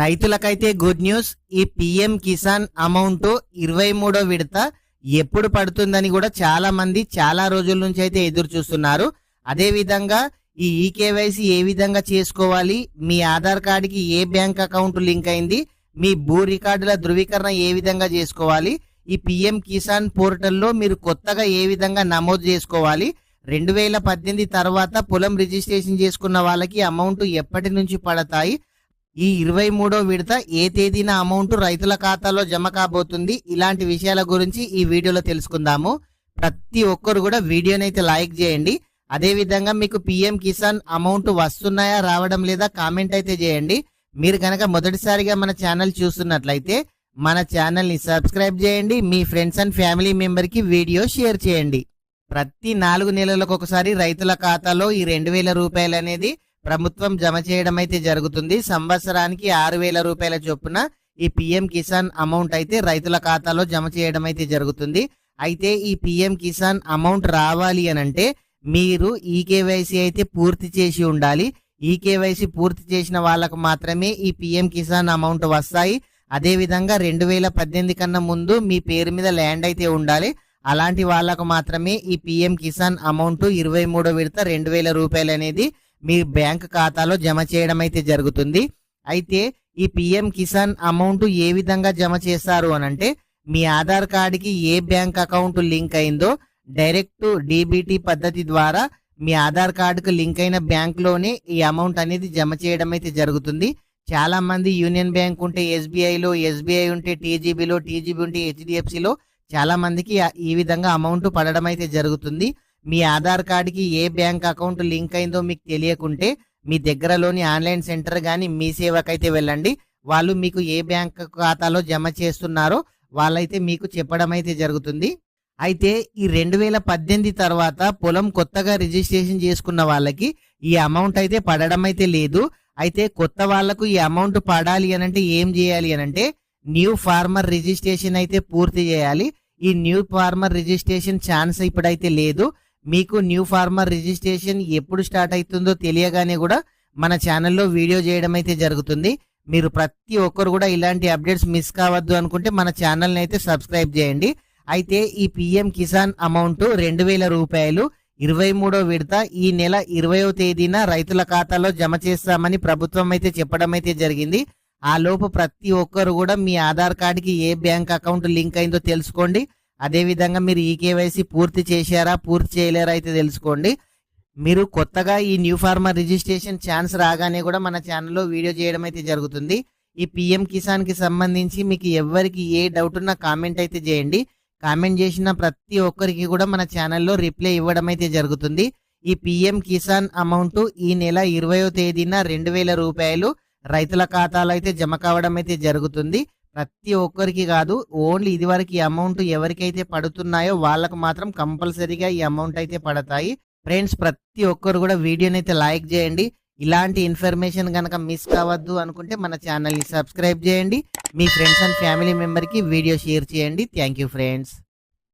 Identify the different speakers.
Speaker 1: రైతులకైతే good news. ఈ PM Kisan amount 23వ విడత ఎప్పుడు పడుతుందని కూడా చాలా మంది చాలా రోజుల నుంచి అయితే ఎదురు చూస్తున్నారు. అదే విధంగా ఈ ఈకేవైసీ ఏ విధంగా చేసుకోవాలి, మీ ఆధార్ కార్డుకి ఏ బ్యాంక్ అకౌంట్ లింక్ అయింది, మీ భూ రికార్డుల ధృవీకరణ ఏ విధంగా చేసుకోవాలి, ఈ పిఎం కిసాన్ పోర్టల్లో మీరు కొత్తగా ఏ విధంగా నమోదు చేసుకోవాలి, 2018 తర్వాత పొలం రిజిస్ట్రేషన్ చేసుకున్న వాళ్ళకి అమౌంట్ ఎప్పటి నుంచి పడతాయి, ఈ 23వ విడత ఏ తేదీన అమౌంట్ రైతుల ఖాతాలో జమ కాబోతుంది, ఇలాంటి విషయాల గురించి ఈ వీడియోలో తెలుసుకుందాము. ప్రతి ఒక్కరు కూడా వీడియోనైతే లైక్ చేయండి. అదే విధంగా మీకు పిఎం కిసాన్ అమౌంట్ వస్తున్నాయా రావడం లేదా కామెంట్ అయితే చేయండి. మీరు కనుక మొదటిసారిగా మన ఛానల్ చూస్తున్నట్లయితే మన ఛానల్ ని సబ్స్క్రైబ్ చేయండి. మీ ఫ్రెండ్స్ అండ్ ఫ్యామిలీ మెంబర్ కి వీడియో షేర్ చేయండి. ప్రతి 4 నెలలకు ఒకసారి రైతుల ఖాతాలో ఈ 2000 రూపాయలు అనేది ప్రభుత్వం జమ చేయడం అయితే జరుగుతుంది. సంవత్సరానికి 6000 రూపాయల చొప్పున ఈ పిఎం కిసాన్ అమౌంట్ అయితే రైతుల ఖాతాలో జమ చేయడం అయితే జరుగుతుంది. అయితే ఈ పిఎం కిసాన్ అమౌంట్ రావాలి అనంటే మీరు ఈకేవైసీ అయితే పూర్తి చేసి ఉండాలి. ఈకేవైసీ పూర్తి చేసిన వాళ్ళకు మాత్రమే ఈ పిఎం కిసాన్ అమౌంట్ వస్తాయి. అదే విధంగా 2018 కన్నా ముందు మీ పేరు మీద ల్యాండ్ అయితే ఉండాలి. అలాంటి వాళ్ళకు మాత్రమే ఈ పిఎం కిసాన్ అమౌంట్ 23వ విడత 2000 రూపాయలు అనేది మీ బ్యాంక్ ఖాతాలో జమ చేయడం అయితే జరుగుతుంది. అయితే ఈ పిఎం కిసాన్ అమౌంట్ ఏ విధంగా జమ చేస్తారు అనంటే మీ ఆధార్ కార్డుకి ఏ బ్యాంక్ అకౌంట్ లింక్ అయిందో డైరెక్ట్ డీబీటీ పద్ధతి ద్వారా మీ ఆధార్ కార్డుకు లింక్ అయిన బ్యాంకులోనే ఈ అమౌంట్ అనేది జమ చేయడం అయితే జరుగుతుంది. చాలా మంది యూనియన్ బ్యాంక్ ఉంటే ఎస్బీఐలో, ఎస్బీఐ ఉంటే టీజీబీలో, టీజీబీ ఉంటే హెచ్డిఎఫ్సిలో చాలా మందికి ఈ విధంగా అమౌంట్ పడడం అయితే జరుగుతుంది. మీ ఆధార్ కార్డుకి ఏ బ్యాంక్ అకౌంట్ లింక్ అయిందో మీకు తెలియకుంటే మీ దగ్గరలోని ఆన్లైన్ సెంటర్ కానీ మీ సేవకైతే వెళ్ళండి. వాళ్ళు మీకు ఏ బ్యాంక్ ఖాతాలో జమ చేస్తున్నారో వాళ్ళైతే మీకు చెప్పడం అయితే జరుగుతుంది. అయితే ఈ 2018 తర్వాత పొలం కొత్తగా రిజిస్ట్రేషన్ చేసుకున్న వాళ్ళకి ఈ అమౌంట్ అయితే పడడం అయితే లేదు. అయితే కొత్త వాళ్లకు ఈ అమౌంట్ పడాలి అనంటే ఏం చేయాలి అనంటే న్యూ ఫార్మర్ రిజిస్ట్రేషన్ అయితే పూర్తి చేయాలి. ఈ న్యూ ఫార్మర్ రిజిస్ట్రేషన్ ఛాన్స్ ఇప్పుడైతే లేదు. మీకు న్యూ ఫార్మర్ రిజిస్ట్రేషన్ ఎప్పుడు స్టార్ట్ అవుతుందో తెలియగానే కూడా మన ఛానల్లో వీడియో చేయడం అయితే జరుగుతుంది. మీరు ప్రతి ఒక్కరు కూడా ఇలాంటి అప్డేట్స్ మిస్ కావద్దు అనుకుంటే మన ఛానల్ని అయితే సబ్స్క్రైబ్ చేయండి. అయితే ఈ పిఎం కిసాన్ అమౌంట్ 2000 రూపాయలు 23వ విడత ఈ నెల 20వ తేదీన రైతుల ఖాతాలో జమ చేస్తామని ప్రభుత్వం అయితే చెప్పడం అయితే జరిగింది. ఆ లోపు ప్రతి ఒక్కరు కూడా మీ ఆధార్ కార్డుకి ఏ బ్యాంక్ అకౌంట్ లింక్ అయిందో తెలుసుకోండి. అదే విధంగా మీరు ఈకేవైసీ పూర్తి చేశారా పూర్తి చేయలేరా అయితే తెలుసుకోండి. మీరు కొత్తగా ఈ న్యూ ఫార్మర్ రిజిస్ట్రేషన్ ఛాన్స్ రాగానే కూడా మన ఛానల్లో వీడియో చేయడం అయితే జరుగుతుంది. ఈ పిఎం కిసాన్ కి సంబంధించి మీకు ఎవరికి ఏ డౌట్ ఉన్నా కామెంట్ అయితే చేయండి. కామెంట్ చేసిన ప్రతి ఒక్కరికి కూడా మన ఛానల్లో రిప్లై ఇవ్వడం అయితే జరుగుతుంది. ఈ పిఎం కిసాన్ అమౌంట్ ఈ నెల 20వ తేదీన 2000 రూపాయలు రైతుల ఖాతాలో అయితే జమ కావడం అయితే జరుగుతుంది. ప్రతి ఒక్కరికి కాదు, ఓన్లీ ఇదివరకు ఈ అమౌంట్ ఎవరికైతే పడుతున్నాయో వాళ్ళకు మాత్రం కంపల్సరీగా ఈ అమౌంట్ అయితే పడతాయి. ఫ్రెండ్స్, ప్రతి ఒక్కరు కూడా వీడియోని అయితే లైక్ చేయండి. ఇలాంటి ఇన్ఫర్మేషన్ కనుక మిస్ కావద్దు అనుకుంటే మన ఛానల్ని సబ్స్క్రైబ్ చేయండి. మీ ఫ్రెండ్స్ అండ్ ఫ్యామిలీ మెంబర్కి వీడియో షేర్ చేయండి. Thank you friends.